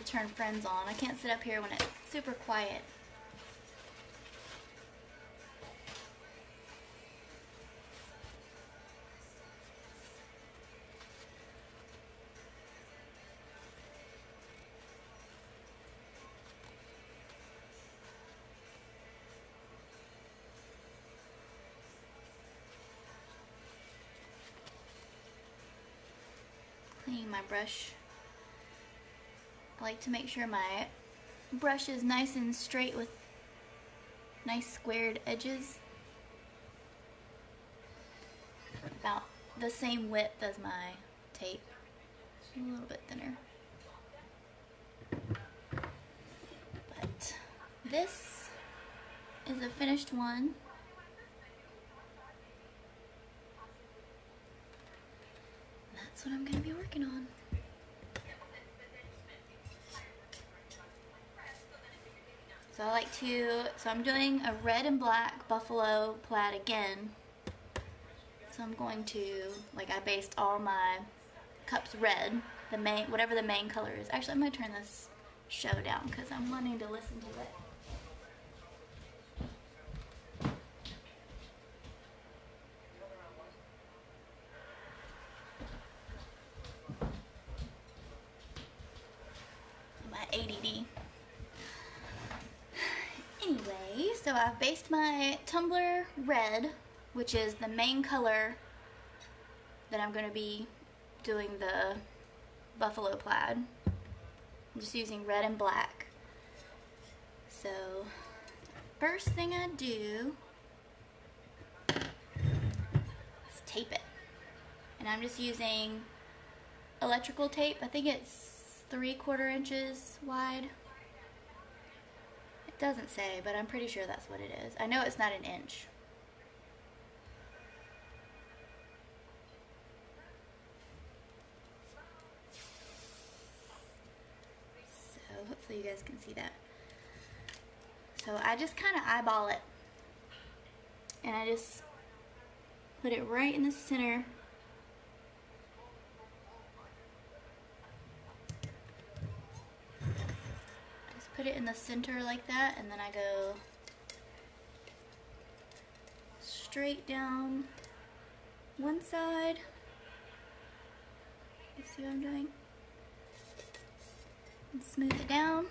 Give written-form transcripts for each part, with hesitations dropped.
turn friends on. I can't sit up here when it's super quiet. Cleaning my brush. I like to make sure my brush is nice and straight with nice squared edges. About the same width as my tape. A little bit thinner. But this is a finished one. That's what I'm going to be working on. So I like to, so I'm doing a red and black buffalo plaid again. So I'm going to, like I based all my cups red, the main, whatever the main color is. Actually, I'm going to turn this show down because I'm wanting to listen to it. ADD. Anyway, so I've based my Tumbler red, which is the main color that I'm going to be doing the buffalo plaid. I'm just using red and black. So, first thing I do is tape it. And I'm just using electrical tape. I think it's 3/4 inches wide. It doesn't say, but I'm pretty sure that's what it is. I know it's not an inch. So hopefully you guys can see that. So I just kind of eyeball it. And I just put it right in the center. Put it in the center like that, and then I go straight down one side. You see what I'm doing? And smooth it down.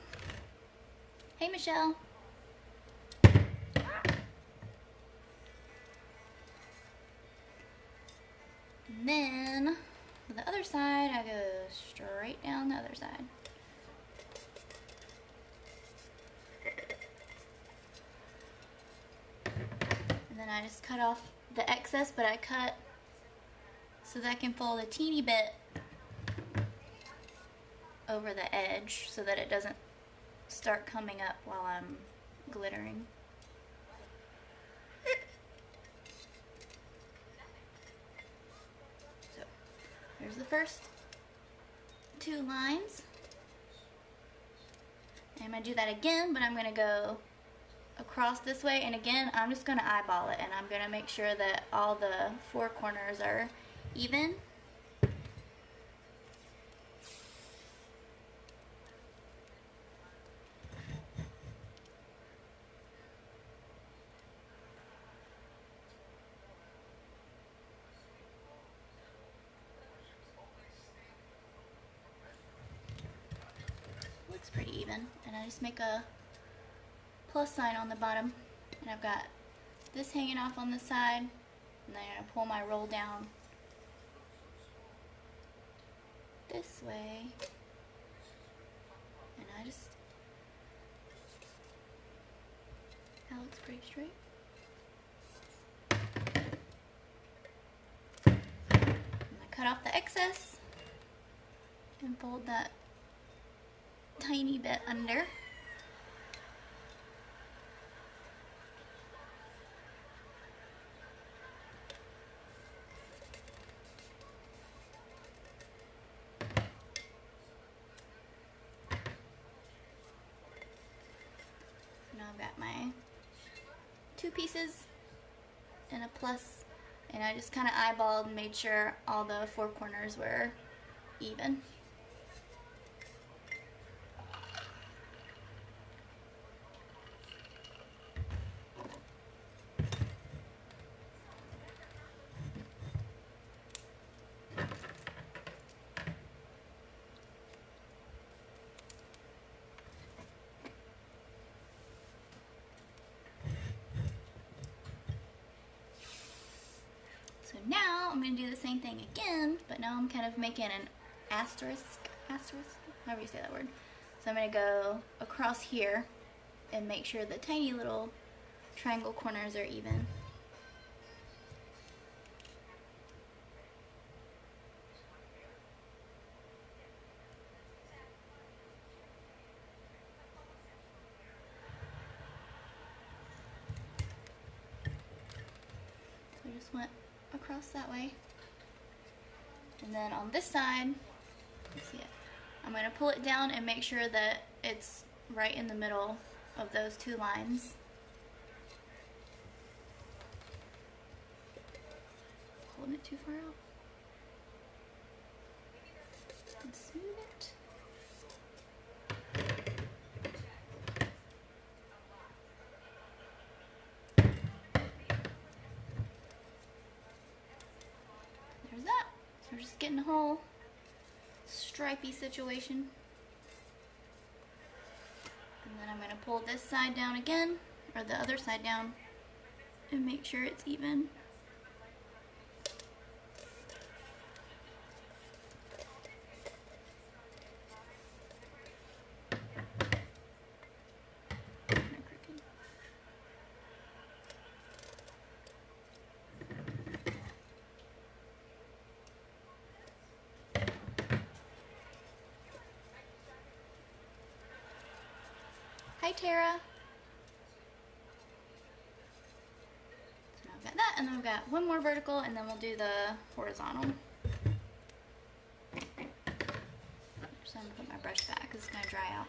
Hey, Michelle. And then on the other side, I go straight down the other side. And then I just cut off the excess, but I cut so that I can fold a teeny bit over the edge so that it doesn't start coming up while I'm glittering. So there's the first 2 lines. And I'm going to do that again, but I'm going to go across this way, and again I'm just going to eyeball it, and I'm going to make sure that all the 4 corners are even. Looks pretty even, and I just make a plus sign on the bottom, and I've got this hanging off on the side, and then I'm going to pull my roll down this way, and I just, that looks pretty straight. And I cut off the excess and fold that tiny bit under. Now I've got my 2 pieces and a plus, and I just kind of eyeballed and made sure all the 4 corners were even. now I'm going to do the same thing again, but now I'm kind of making an asterisk, however you say that word. So I'm going to go across here and make sure the tiny little triangle corners are even. So I just went across that way. And then on this side, let's see it. I'm going to pull it down and make sure that it's right in the middle of those two lines. Holding it too far out. And smooth it. There's that. So we're just getting a whole stripey situation. And then I'm going to pull this side down again, or the other side down, and make sure it's even. Hi, Tara. So now I've got that, and then we've got one more vertical, and then we'll do the horizontal. So I'm going to put my brush back because it's going to dry out.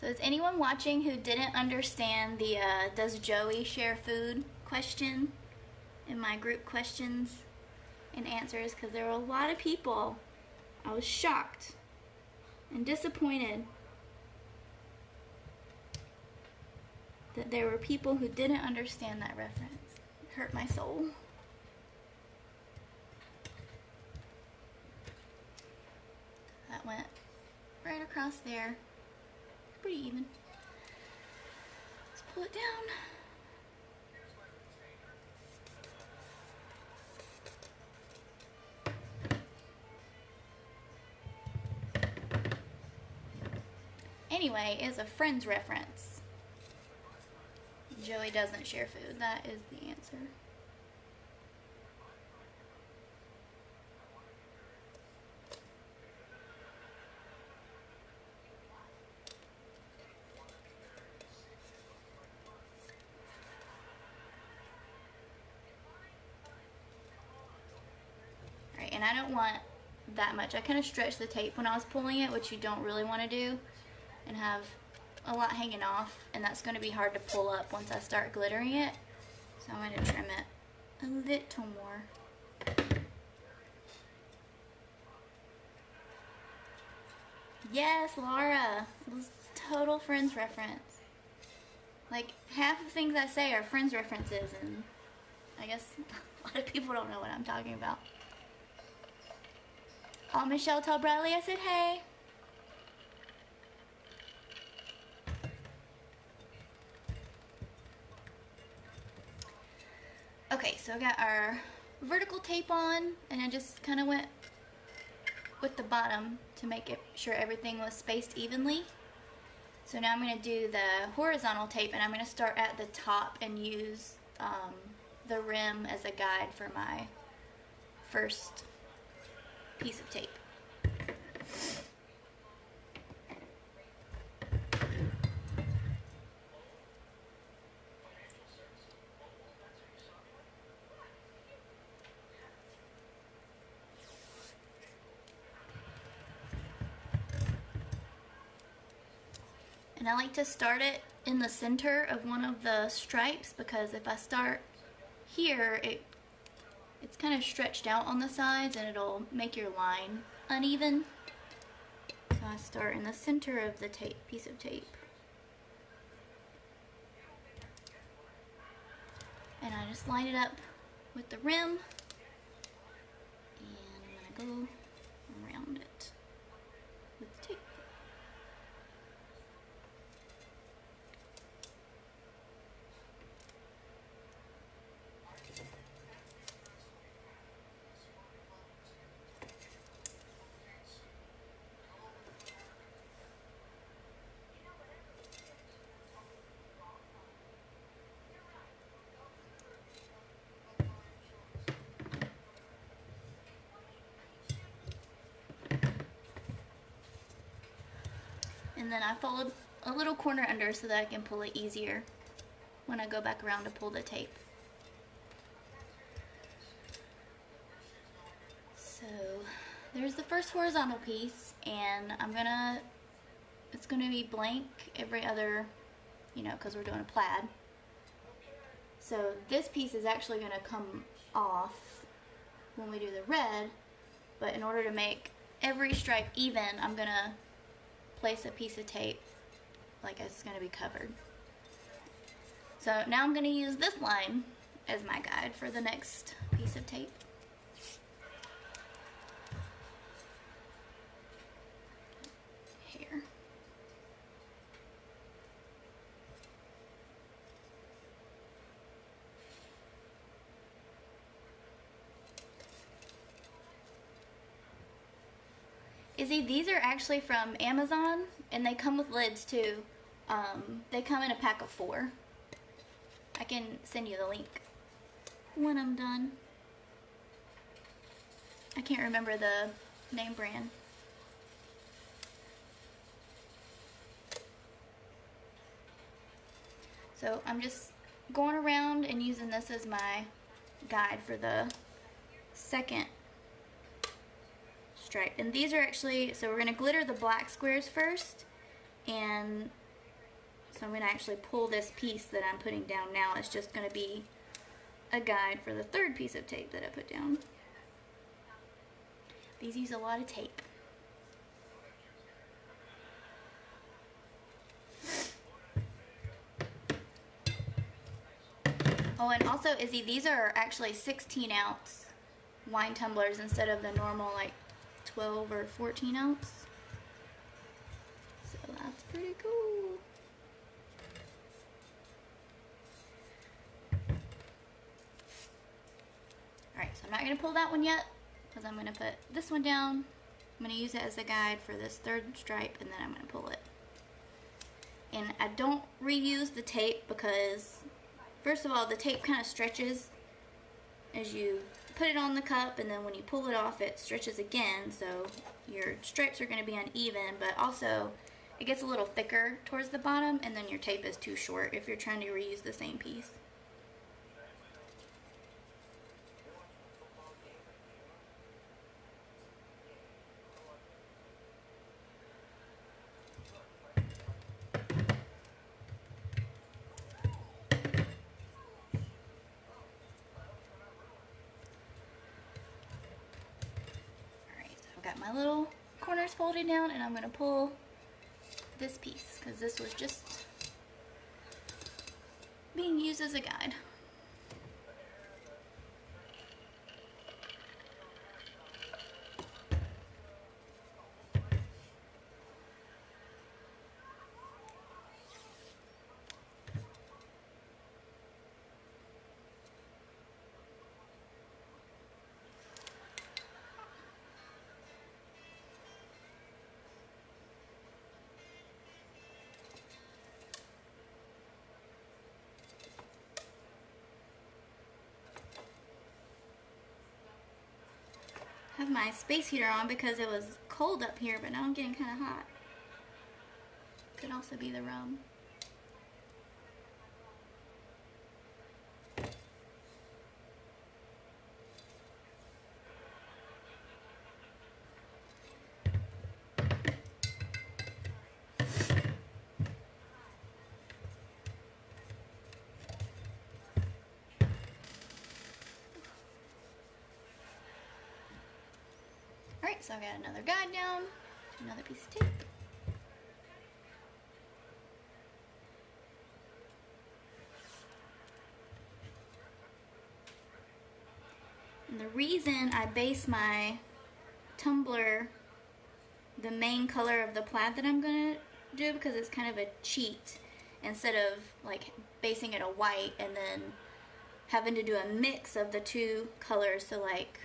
So is anyone watching who didn't understand the does Joey share food question in my group questions and answers? Because there were a lot of people. I was shocked and disappointed that there were people who didn't understand that reference. It hurt my soul. That went right across there. Pretty even. Let's pull it down. Anyway, is a Friends reference. Joey doesn't share food. That is the answer. And I don't want that much. I kind of stretched the tape when I was pulling it, which you don't really want to do, and have a lot hanging off, and that's going to be hard to pull up once I start glittering it. So I'm going to trim it a little more. Yes, Laura. It was total Friends reference. Like, half the things I say are Friends references, and I guess a lot of people don't know what I'm talking about. Oh, Michelle told Bradley I said hey. Okay, so I got our vertical tape on, and I just kind of went with the bottom to make it sure everything was spaced evenly. So now I'm going to do the horizontal tape, and I'm going to start at the top and use the rim as a guide for my first piece of tape. And I like to start it in the center of one of the stripes, because if I start here, it's kind of stretched out on the sides and it'll make your line uneven. So I start in the center of the piece of tape. And I just line it up with the rim. and then I fold a little corner under so that I can pull it easier when I go back around to pull the tape. So there's the first horizontal piece, and it's gonna be blank every other, you know, because we're doing a plaid. So this piece is actually gonna come off when we do the red, but in order to make every stripe even, I'm gonna place a piece of tape like it's gonna be covered. So now I'm gonna use this line as my guide for the next piece of tape. Here. Izzy, these are actually from Amazon, and they come with lids too. They come in a pack of 4. I can send you the link when I'm done. I can't remember the name brand. So I'm just going around and using this as my guide for the second stripe. And these are actually, so we're going to glitter the black squares first, and so I'm going to actually pull this piece that I'm putting down now. It's just going to be a guide for the third piece of tape that I put down. These use a lot of tape. Oh, and also, Izzy, these are actually 16-ounce wine tumblers instead of the normal like 12 or 14 ounce. So that's pretty cool. Alright, so I'm not going to pull that one yet because I'm going to put this one down. I'm going to use it as a guide for this third stripe, and then I'm going to pull it. And I don't reuse the tape because, first of all, the tape kind of stretches as you put it on the cup, and then when you pull it off it stretches again, so your stripes are going to be uneven, but also it gets a little thicker towards the bottom, and then your tape is too short if you're trying to reuse the same piece. Got my little corners folded down, and I'm going to pull this piece because this was just being used as a guide. I have my space heater on because it was cold up here, but now I'm getting kind of hot. Could also be the rum. Alright, so I've got another guide down, another piece of tape. And the reason I base my tumbler the main color of the plaid that I'm going to do, because it's kind of a cheat, instead of like basing it a white and then having to do a mix of the two colors. So like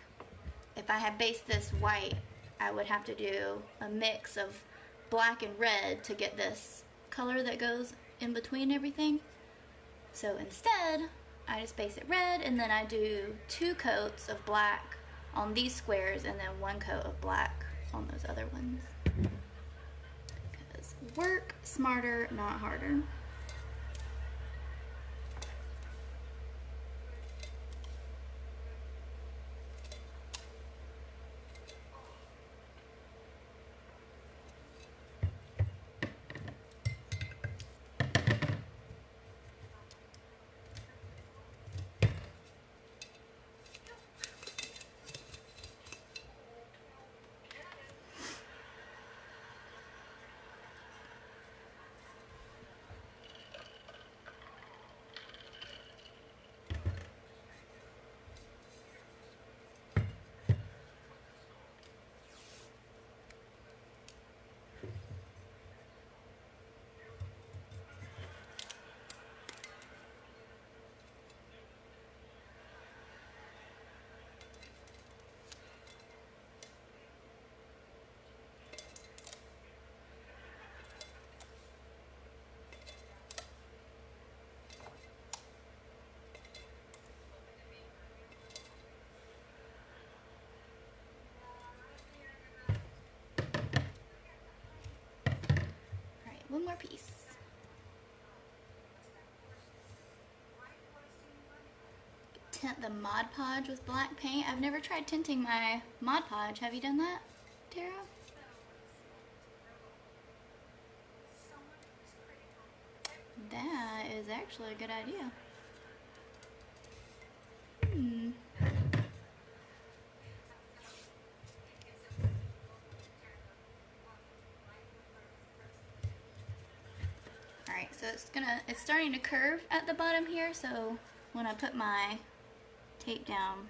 if I had based this white, I would have to do a mix of black and red to get this color that goes in between everything. So instead, I just base it red, and then I do 2 coats of black on these squares and then 1 coat of black on those other ones. Because work smarter, not harder. One more piece. Tint the Mod Podge with black paint. I've never tried tinting my Mod Podge. Have you done that, Tara? That is actually a good idea. Alright, so it's starting to curve at the bottom here, so when I put my tape down,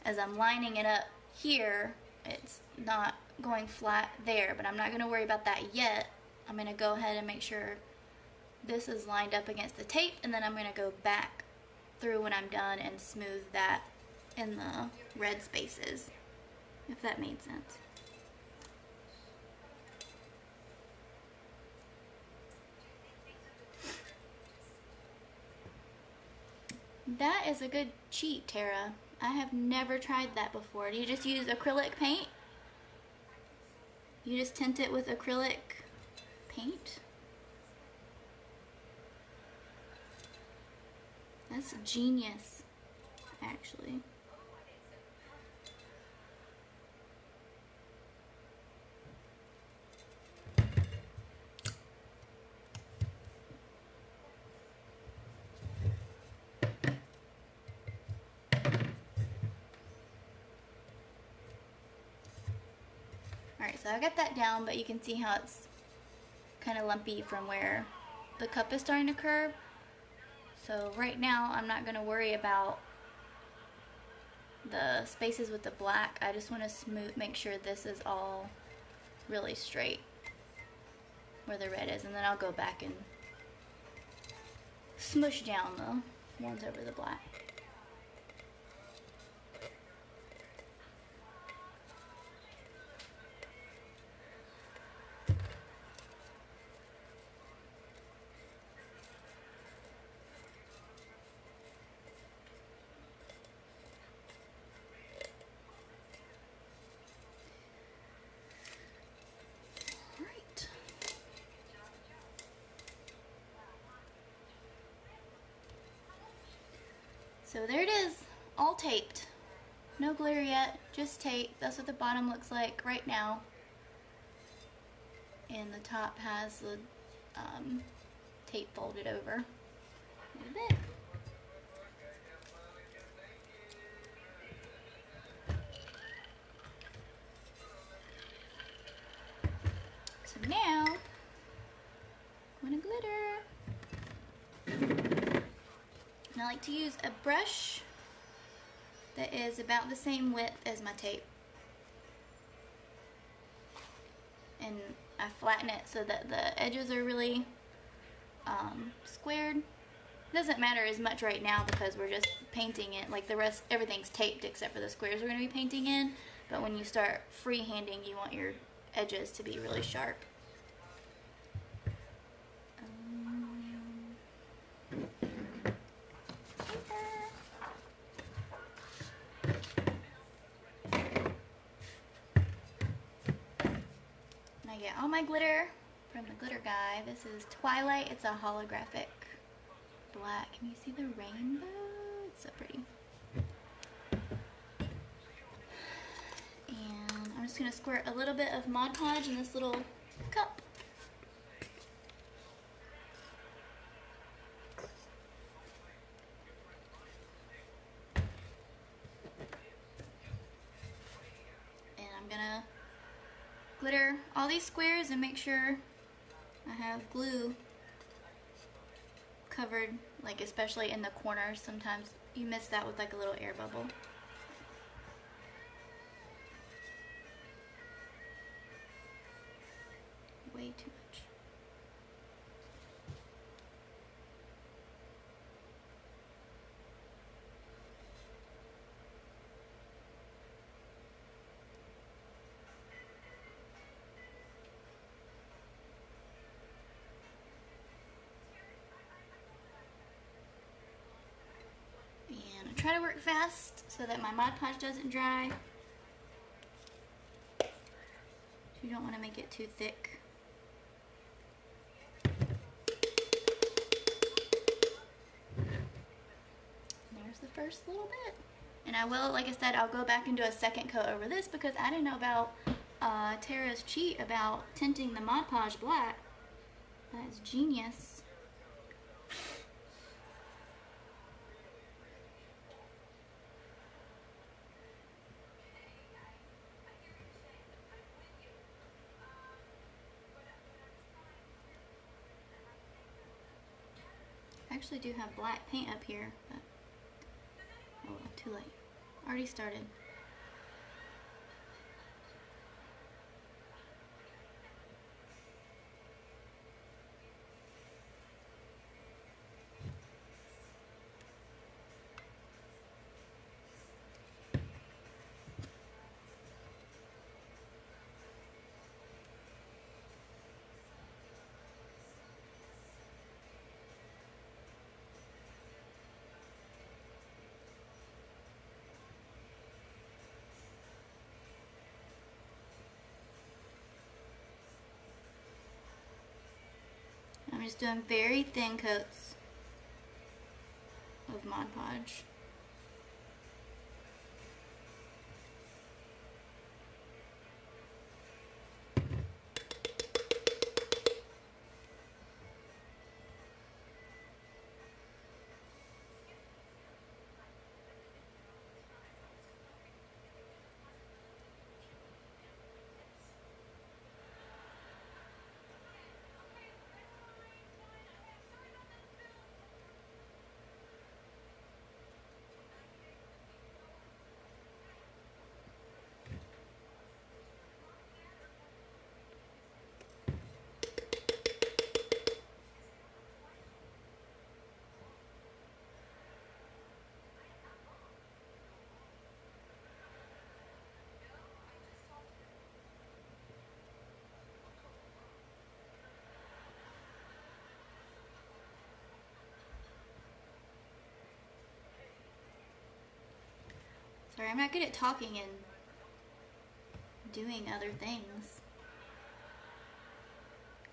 as I'm lining it up here, it's not going flat there, but I'm not going to worry about that yet. I'm going to go ahead and make sure this is lined up against the tape, and then I'm going to go back through when I'm done and smooth that in the red spaces, if that made sense. That is a good cheat, Tara. I have never tried that before. Do you just use acrylic paint? You just tint it with acrylic paint? That's genius, actually. Alright, so I got that down, but you can see how it's kind of lumpy from where the cup is starting to curve. So right now I'm not going to worry about the spaces with the black. I just want to make sure this is all really straight where the red is, and then I'll go back and smush down the ones over the black. So there it is, all taped. No glitter yet, just tape. That's what the bottom looks like right now. And the top has the tape folded over. Look at that. So now, I'm gonna glitter. And I like to use a brush that is about the same width as my tape. And I flatten it so that the edges are really squared. It doesn't matter as much right now because we're just painting it. Like the rest, everything's taped except for the squares we're going to be painting in. But when you start freehanding, you want your edges to be really sharp. And I get all my glitter from the glitter guy. This is Twilight. It's a holographic black. Can you see the rainbow? It's so pretty. And I'm just going to squirt a little bit of Mod Podge in this little cup. And I'm going to glitter all these squares and make sure I have glue covered, like especially in the corners. Sometimes you miss that with like a little air bubble. Way too much. And I try to work fast so that my Mod Podge doesn't dry. You don't want to make it too thick. There's the first little bit. And I will, like I said, I'll go back and do a second coat over this because I didn't know about Tara's cheat about tinting the Mod Podge black. That is genius. I actually do have black paint up here, but oh, too late. Already started. I'm just doing very thin coats of Mod Podge. Sorry, I'm not good at talking and doing other things.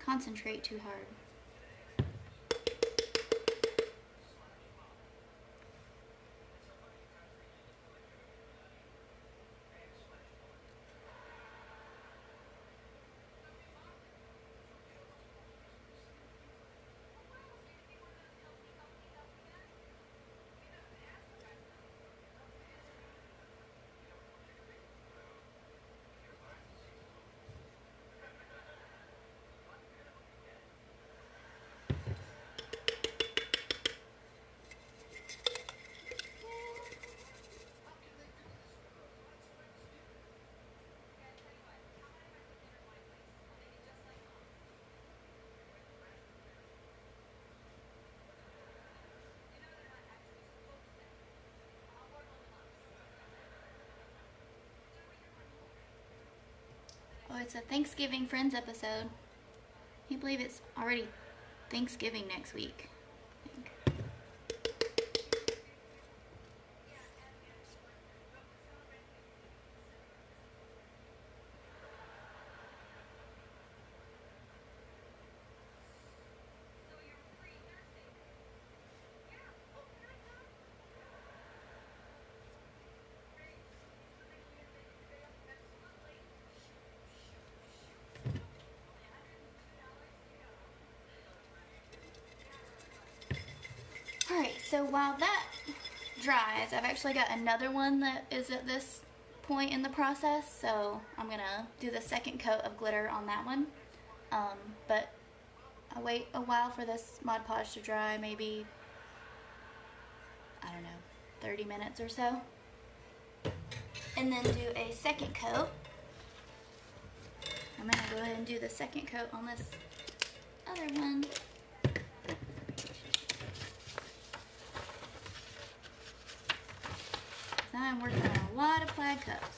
Concentrate too hard. Oh, it's a Thanksgiving Friends episode. Can you believe it's already Thanksgiving next week? I think. So while that dries, I've actually got another one that is at this point in the process, so I'm gonna do the second coat of glitter on that one. But I'll wait a while for this Mod Podge to dry, maybe, I don't know, 30 minutes or so. And then do a second coat. I'm gonna go ahead and do the second coat on this other one. I'm working on a lot of plaid cups.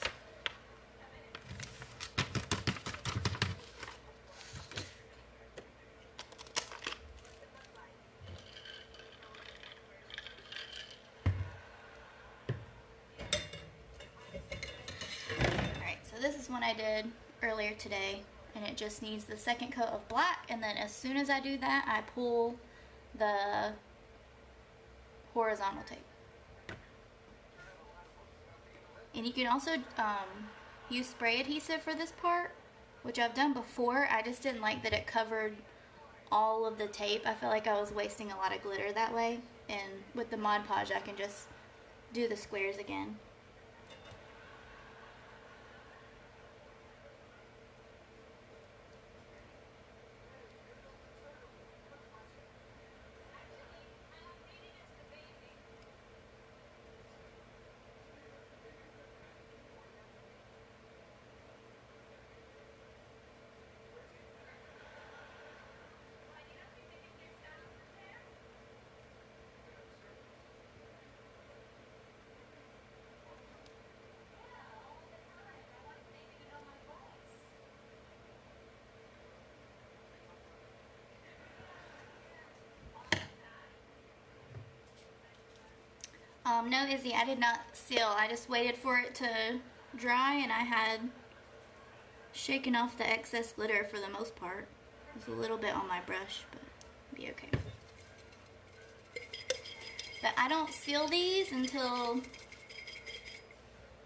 Alright, so this is one I did earlier today, and it just needs the second coat of black, and then as soon as I do that, I pull the horizontal tape. And you can also use spray adhesive for this part, which I've done before. I just didn't like that it covered all of the tape. I felt like I was wasting a lot of glitter that way. And with the Mod Podge, I can just do the squares again. No, Izzy, I did not seal. I just waited for it to dry, and I had shaken off the excess glitter for the most part. There's a little bit on my brush, but it'll be okay. But I don't seal these until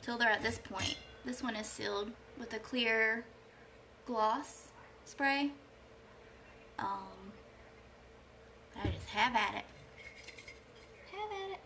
they're at this point. This one is sealed with a clear gloss spray. I just have at it. Have at it.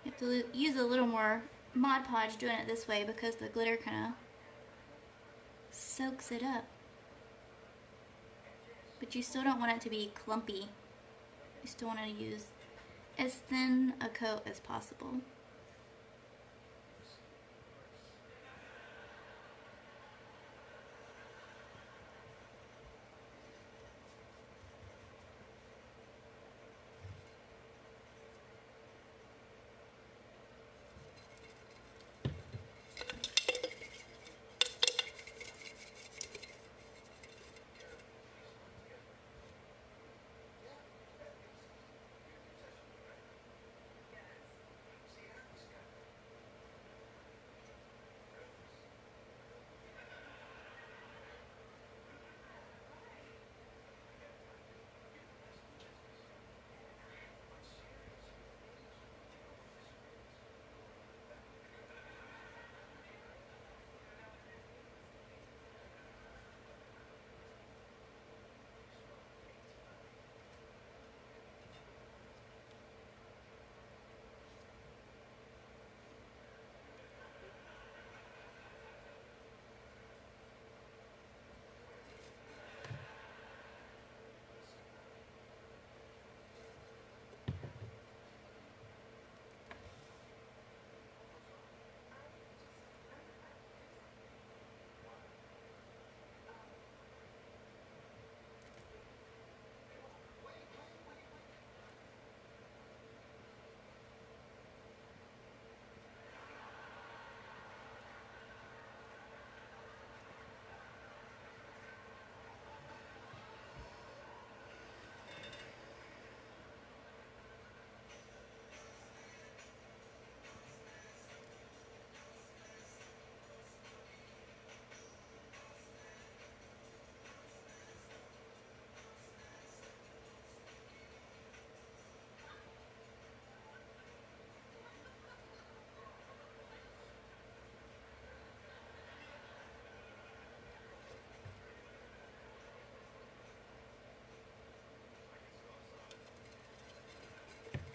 You have to use a little more Mod Podge doing it this way because the glitter kind of soaks it up. But you still don't want it to be clumpy. You still want to use as thin a coat as possible.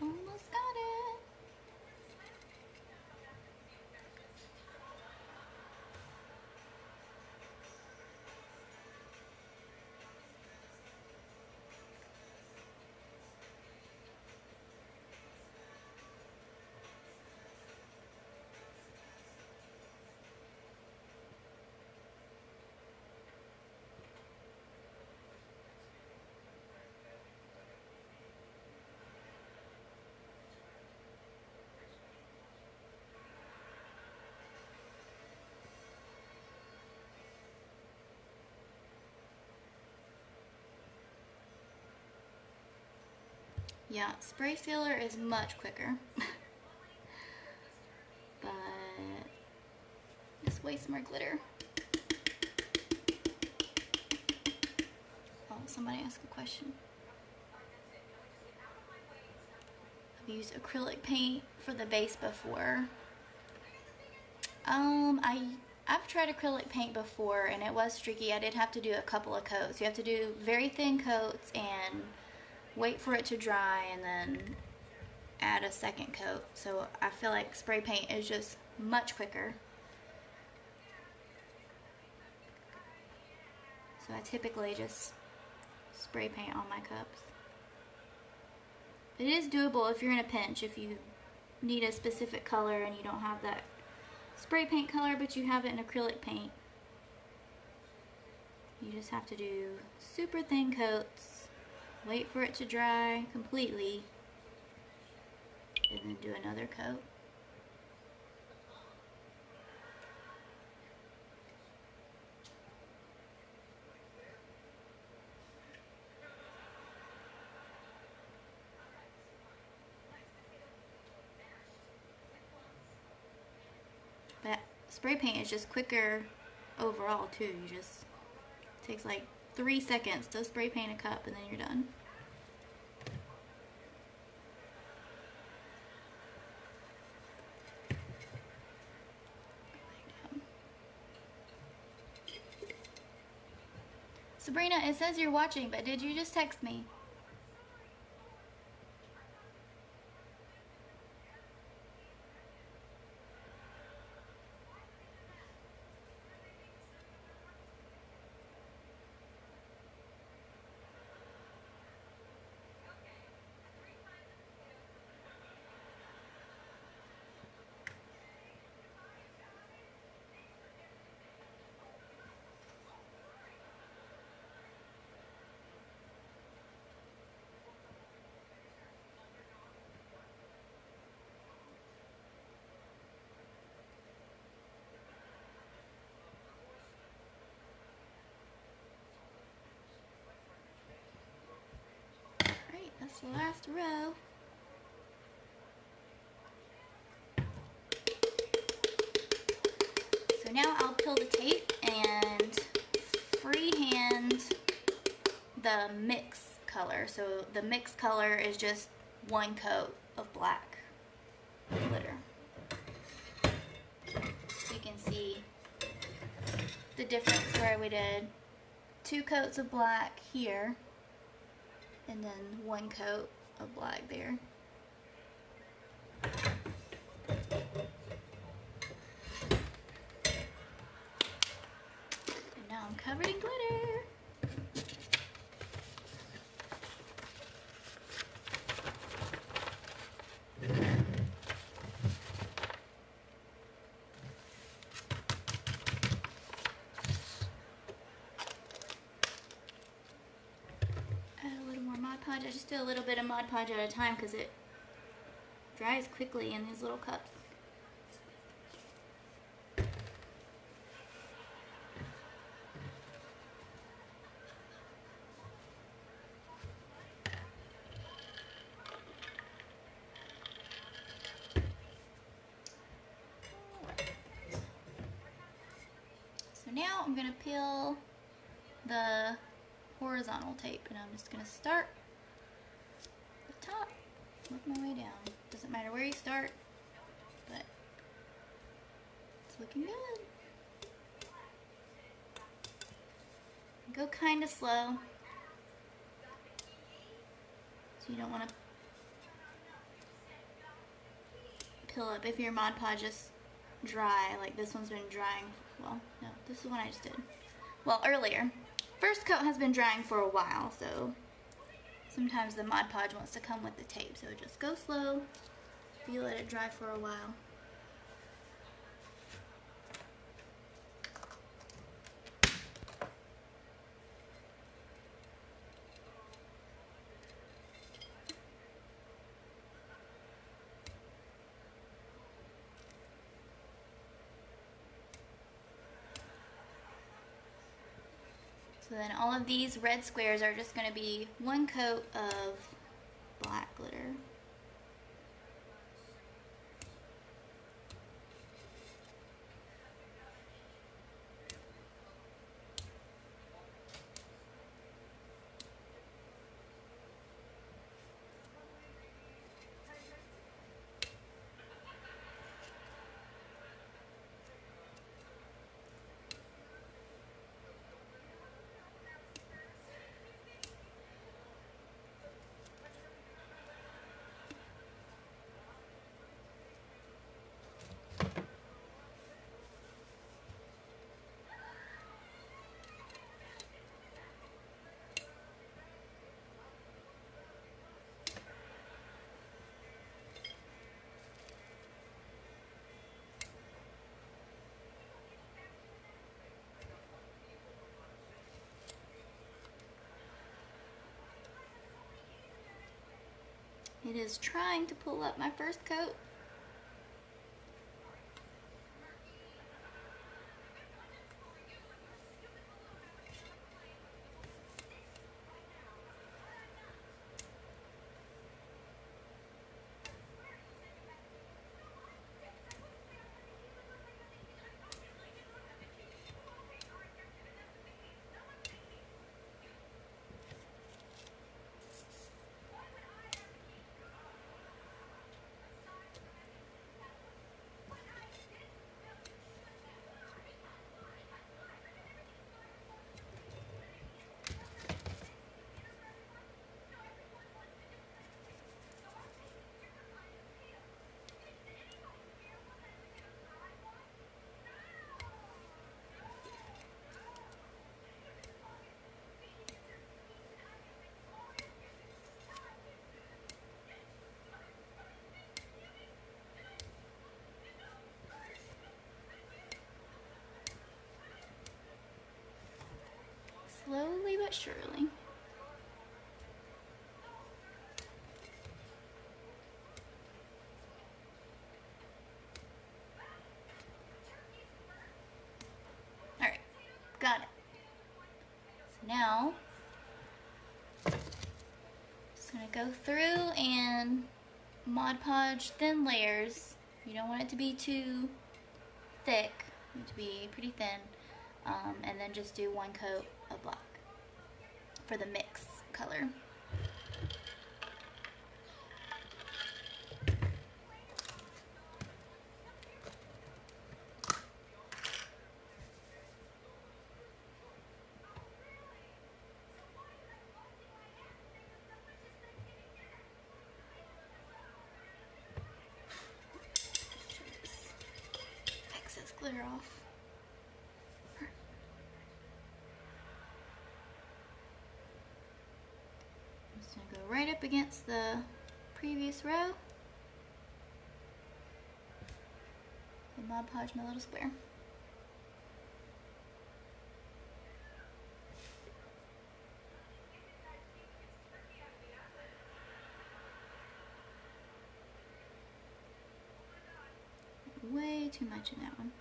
Almost got it. Yeah, spray sealer is much quicker. But let's waste some more glitter. Oh, somebody asked a question. I've used acrylic paint for the base before. I've tried acrylic paint before and it was streaky. I did have to do a couple of coats. You have to do very thin coats and wait for it to dry and then add a second coat. So I feel like spray paint is just much quicker. So I typically just spray paint on my cups. It is doable if you're in a pinch, if you need a specific color and you don't have that spray paint color but you have it in acrylic paint. You just have to do super thin coats, wait for it to dry completely, and then do another coat. But spray paint is just quicker overall too. You just, it takes like 3 seconds to spray paint a cup and then you're done. Sabrina, it says you're watching, but did you just text me? Alright, that's the last row. So now I'll peel the tape and freehand the mix color. So the mix color is just one coat of black glitter. So you can see the difference where we did 2 coats of black here and then 1 coat of black there. And now I'm covered in glitter. I just do a little bit of Mod Podge at a time because it dries quickly in these little cups. So now I'm going to peel the horizontal tape and I'm just going to start top, work my way down. Doesn't matter where you start, but it's looking good. Go kind of slow, so you don't want to pill up if your Mod Podge is dry. Like this one's been drying. Well, no, this is the one I just did. Well, earlier. First coat has been drying for a while, so sometimes the Mod Podge wants to come with the tape. So just go slow if you let it dry for a while. So then all of these red squares are just going to be one coat of black glitter. It is trying to pull up my first coat. Slowly but surely. Alright, got it. So now, just gonna go through and Mod Podge thin layers. You don't want it to be too thick, you want it to be pretty thin. And then just do one coat of black for the mix color. Excess glitter off. Go right up against the previous row and Mod Podge my little square. Way too much in that one.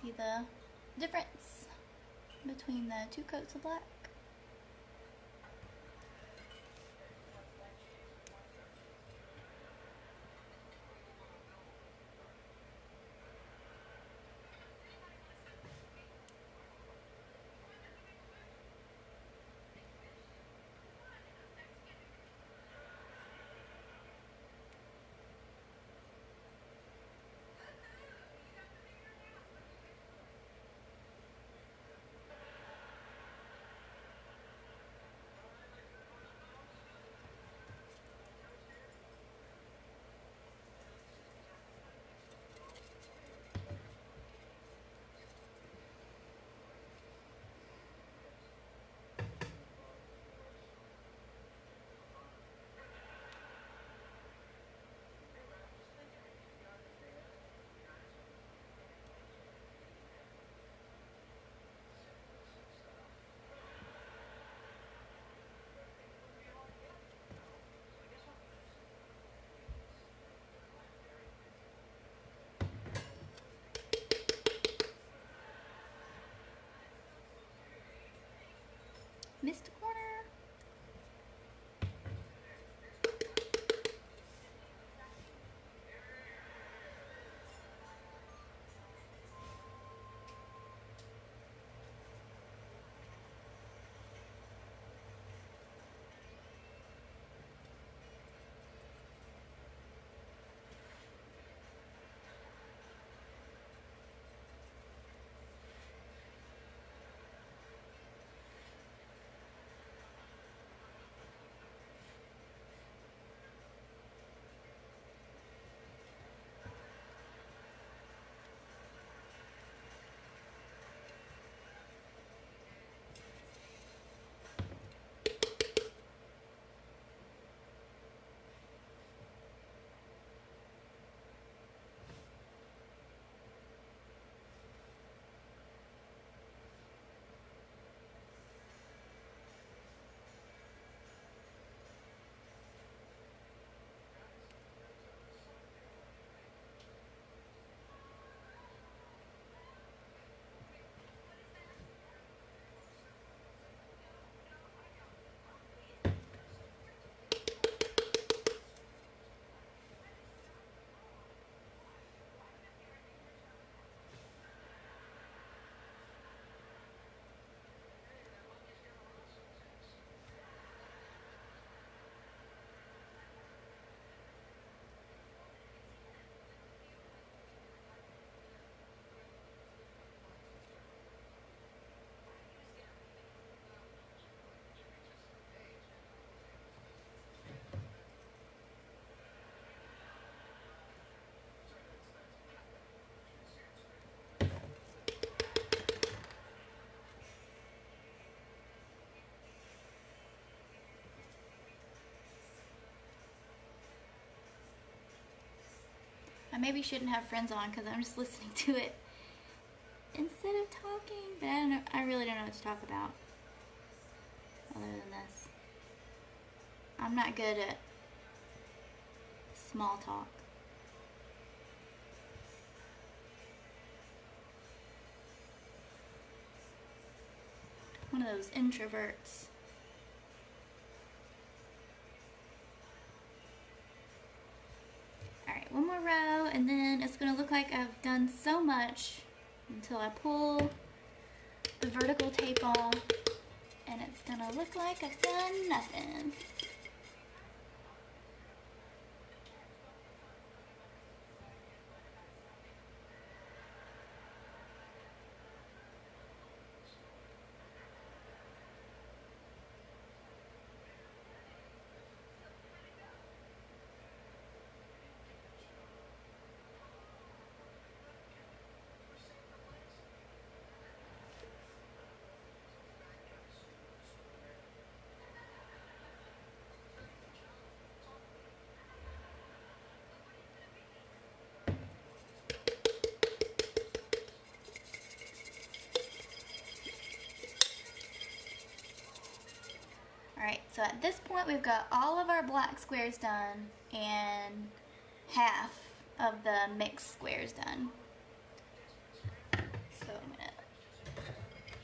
See the difference between the two coats of black. I maybe shouldn't have friends on because I'm just listening to it instead of talking, but I really don't know what to talk about other than this. I'm not good at small talk. One of those introverts. Alright, one more row, and then it's going to look like I've done so much until I pull the vertical tape off, and it's going to look like I've done nothing. Alright, so at this point we've got all of our black squares done and half of the mixed squares done. So I'm going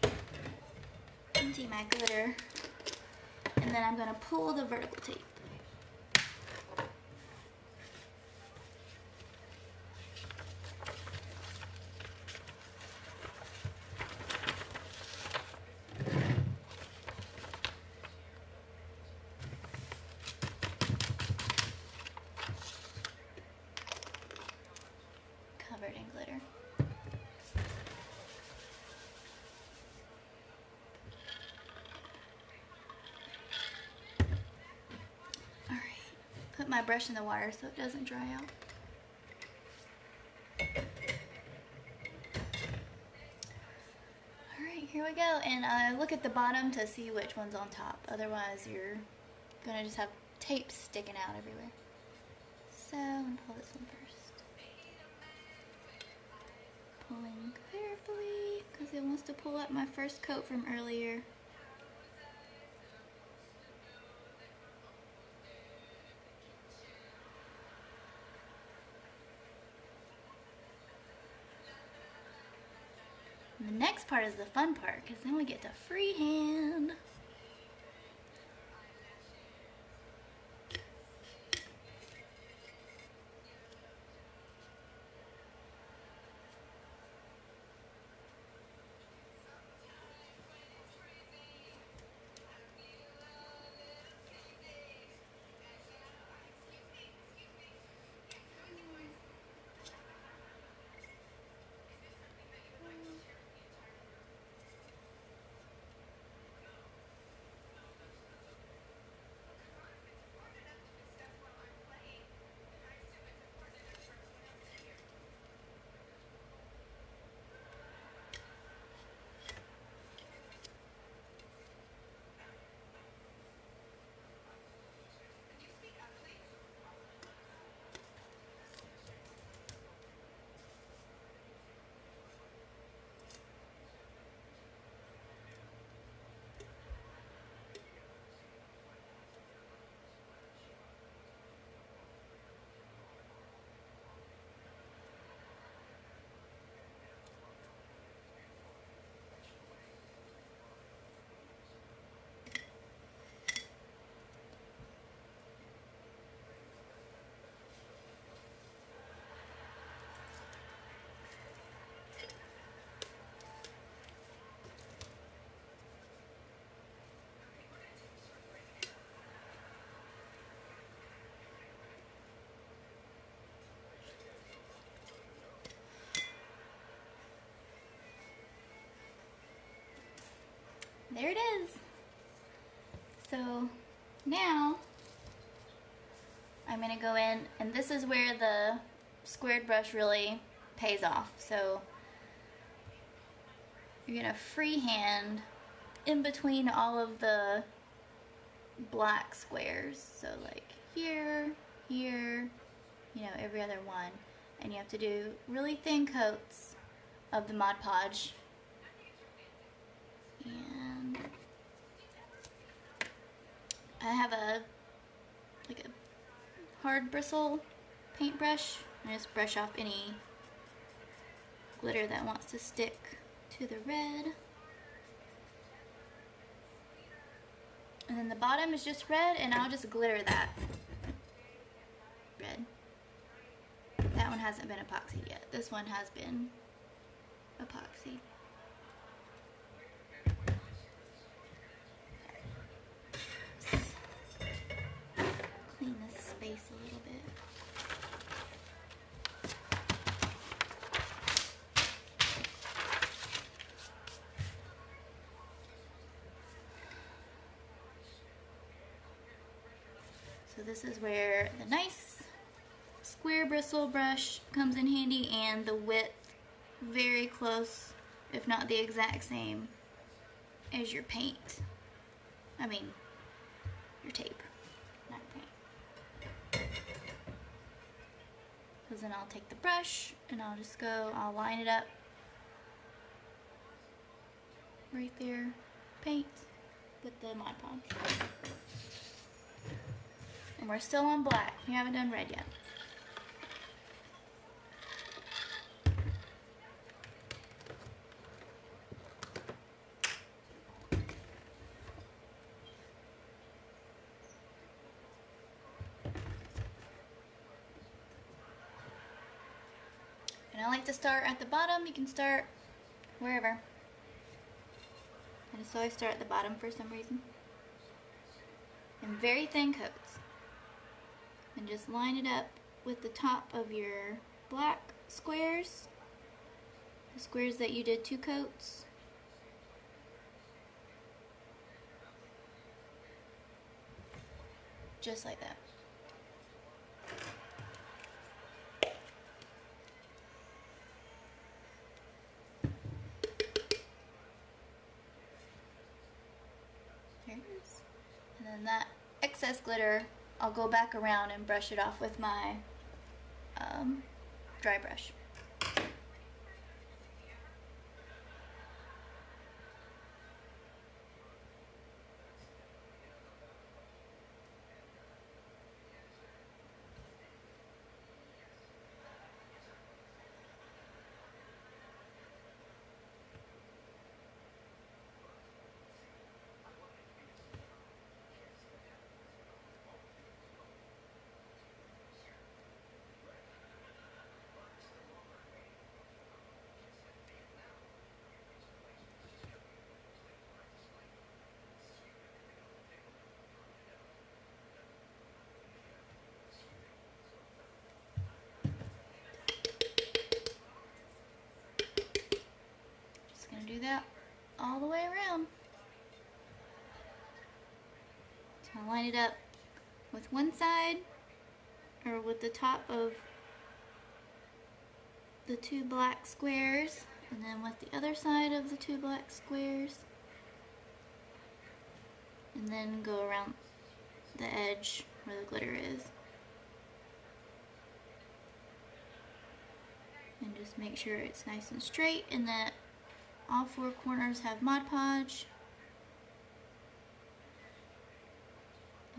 to empty my glitter, and then I'm going to pull the vertical tape. Covered in glitter. Alright, put my brush in the water so it doesn't dry out. Alright, here we go, and look at the bottom to see which one's on top, otherwise you're gonna just have tape sticking out everywhere. So I'm gonna pull this one first. Pulling carefully because it wants to pull up my first coat from earlier. And the next part is the fun part because then we get to freehand. There it is. So now I'm going to go in, and this is where the squared brush really pays off. So you're going to freehand in between all of the black squares. So like here, here, you know, every other one. and you have to do really thin coats of the Mod Podge. And I have a hard bristle paintbrush. I just brush off any glitter that wants to stick to the red. And then the bottom is just red, and I'll just glitter that red. That one hasn't been epoxied yet. This one has been epoxied. Clean this space a little bit. So this is where the nice square bristle brush comes in handy, and the width very close, if not the exact same, as your paint. I mean, your tape, not paint. Because then I'll take the brush and I'll line it up right there, paint with the Mod Podge. And we're still on black. We haven't done red yet. And I like to start at the bottom. You can start wherever. I just always start at the bottom for some reason. And very thin coats. And just line it up with the top of your black squares. The squares that you did 2 coats. Just like that. There it is. And then that excess glitter, I'll go back around and brush it off with my dry brush. Do that all the way around. So I'll line it up with one side, or with the top of the 2 black squares, and then with the other side of the 2 black squares, and then go around the edge where the glitter is. And just make sure it's nice and straight, and that all 4 corners have Mod Podge,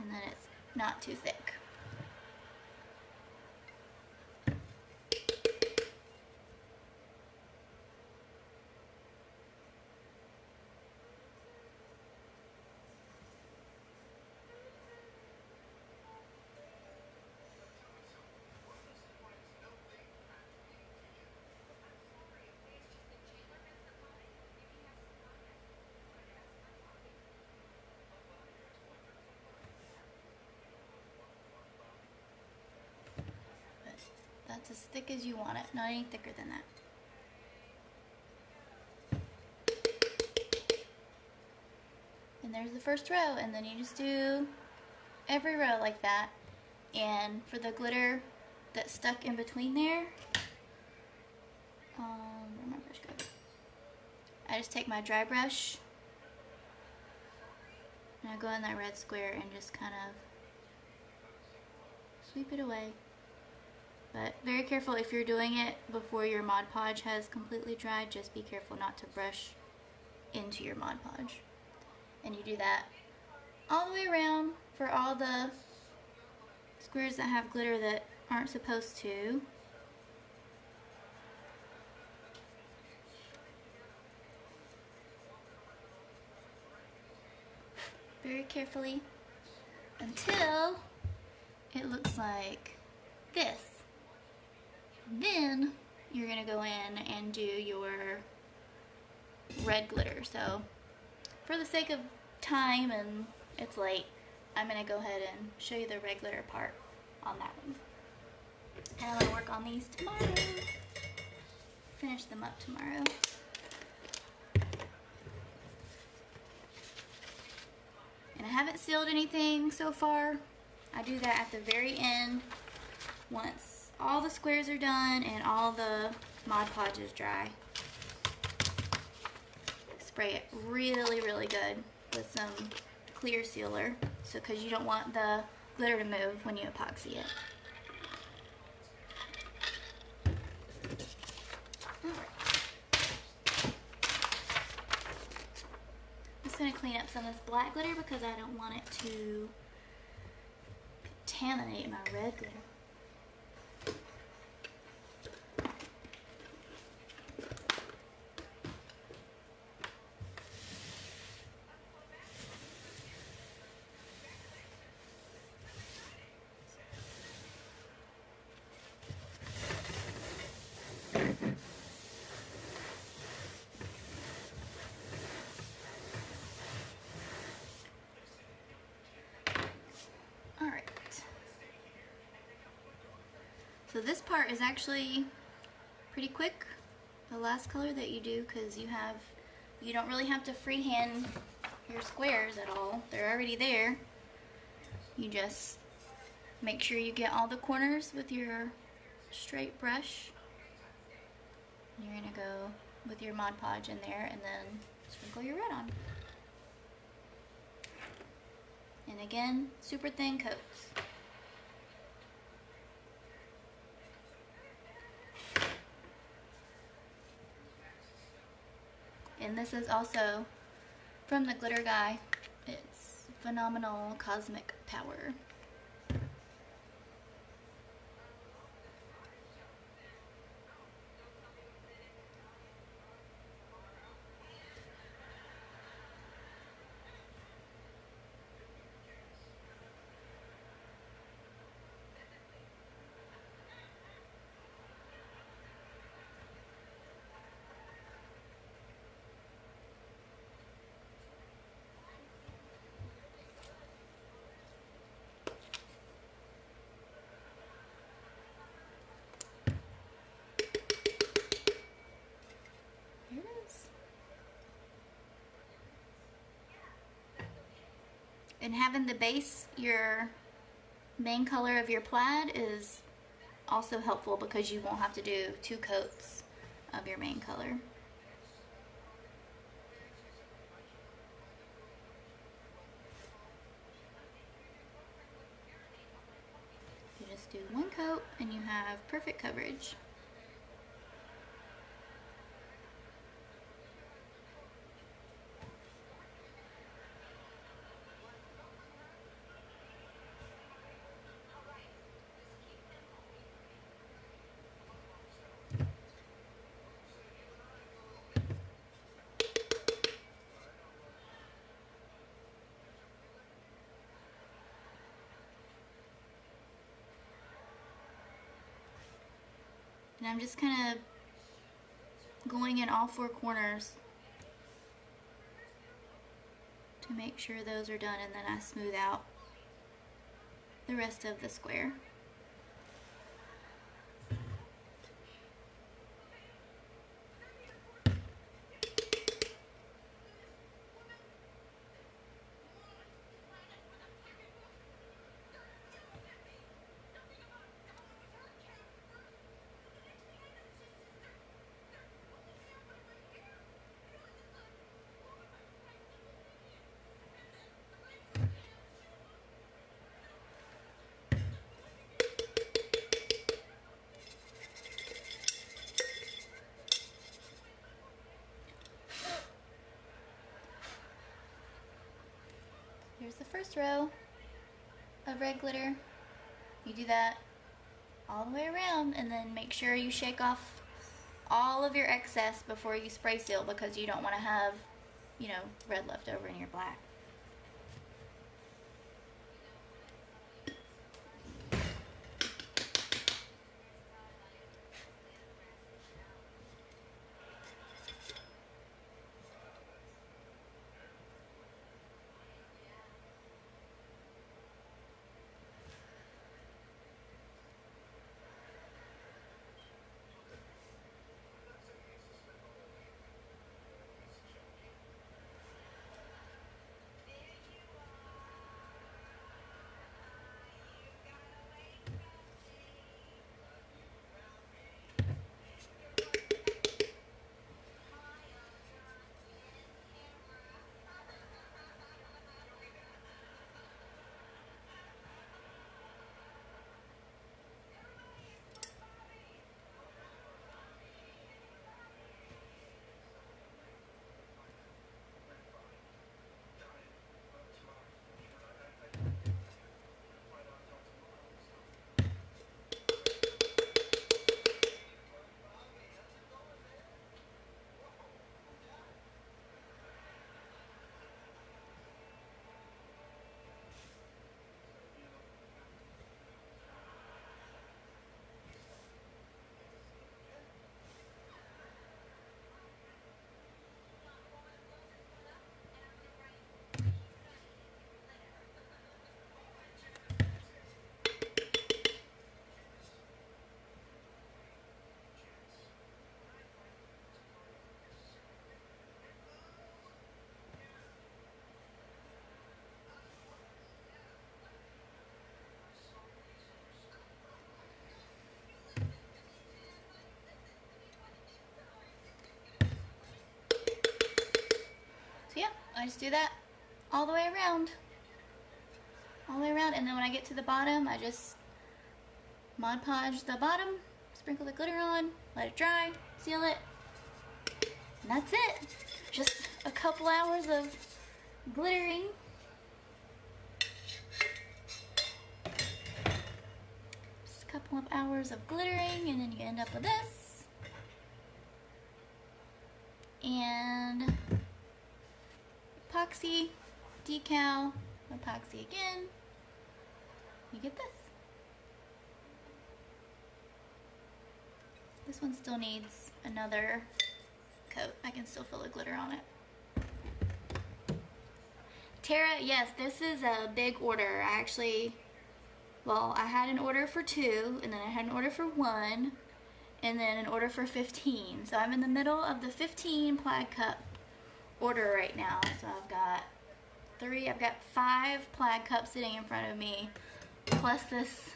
and then it's not too thick. That's as thick as you want it, not any thicker than that. And there's the first row, and then you just do every row like that. And for the glitter that's stuck in between there, where my brush goes? I just take my dry brush and I go in that red square and just kind of sweep it away. But very careful if you're doing it before your Mod Podge has completely dried. Just be careful not to brush into your Mod Podge. And you do that all the way around for all the squares that have glitter that aren't supposed to. Very carefully until it looks like this. Then you're gonna go in and do your red glitter. So for the sake of time and it's late, I'm gonna go ahead and show you the red glitter part on that one. And I'm gonna work on these tomorrow. Finish them up tomorrow. And I haven't sealed anything so far. I do that at the very end once all the squares are done and all the Mod Podge is dry. Spray it really, really good with some clear sealer, so because you don't want the glitter to move when you epoxy it. I'm just going to clean up some of this black glitter because I don't want it to contaminate my red glitter. So this part is actually pretty quick, the last color that you do, because you don't really have to freehand your squares at all. They're already there. You just make sure you get all the corners with your straight brush. You're gonna go with your Mod Podge in there and then sprinkle your red on. And again, super thin coats. And this is also from the Glitter Guy. It's Phenomenal Cosmic Power. And having the base your main color of your plaid is also helpful because you won't have to do 2 coats of your main color. You just do 1 coat and you have perfect coverage. And I'm just kind of going in all 4 corners to make sure those are done, and then I smooth out the rest of the square. first row of red glitter. You do that all the way around, and then make sure you shake off all of your excess before you spray seal, because you don't want to have, you know, red left over in your black. So yeah, I just do that all the way around. All the way around, and then when I get to the bottom, I just Mod Podge the bottom, sprinkle the glitter on, let it dry, seal it, and that's it. Just a couple hours of glittering. Just a couple of hours of glittering, and then you end up with this. And epoxy, decal, epoxy again. You get this. This one still needs another coat. I can still feel the glitter on it. Tara, yes, this is a big order. I actually, well, I had an order for 2, and then I had an order for 1, and then an order for 15. So I'm in the middle of the 15 plaid cup order right now. So I've got 5 plaid cups sitting in front of me, plus this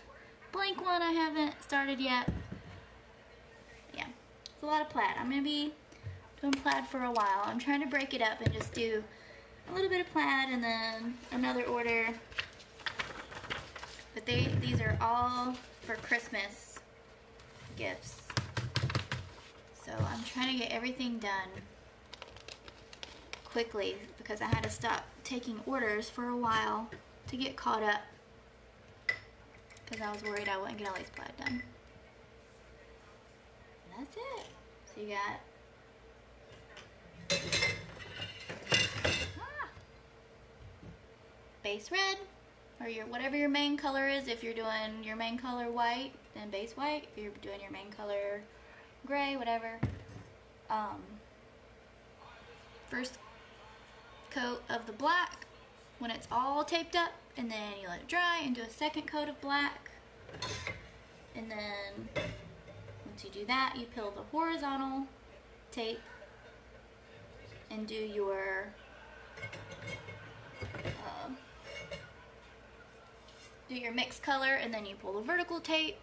blank one I haven't started yet. Yeah, it's a lot of plaid. I'm gonna be doing plaid for a while. I'm trying to break it up and just do a little bit of plaid and then another order. But these are all for Christmas gifts. So I'm trying to get everything done quickly because I had to stop taking orders for a while to get caught up because I was worried I wouldn't get all these plaid done. And that's it. So you got base red, or whatever your main color is. If you're doing your main color white, then base white. If you're doing your main color gray, whatever. First coat of the black when it's all taped up, and then you let it dry and do a second coat of black. And then once you do that, you peel the horizontal tape and do your mixed color, and then you pull the vertical tape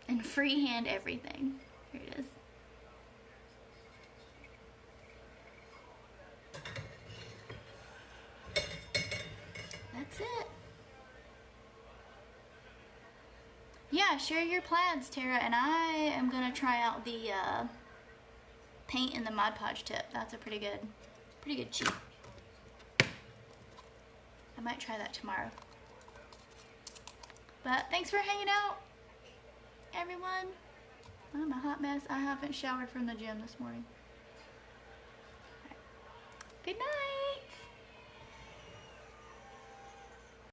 and freehand everything. Here it is. That's it. Yeah, share your plaids, Tara, and I am gonna try out the paint in the Mod Podge tip. That's a pretty good cheat. I might try that tomorrow. But thanks for hanging out, everyone. I'm a hot mess. I haven't showered from the gym this morning. Good night.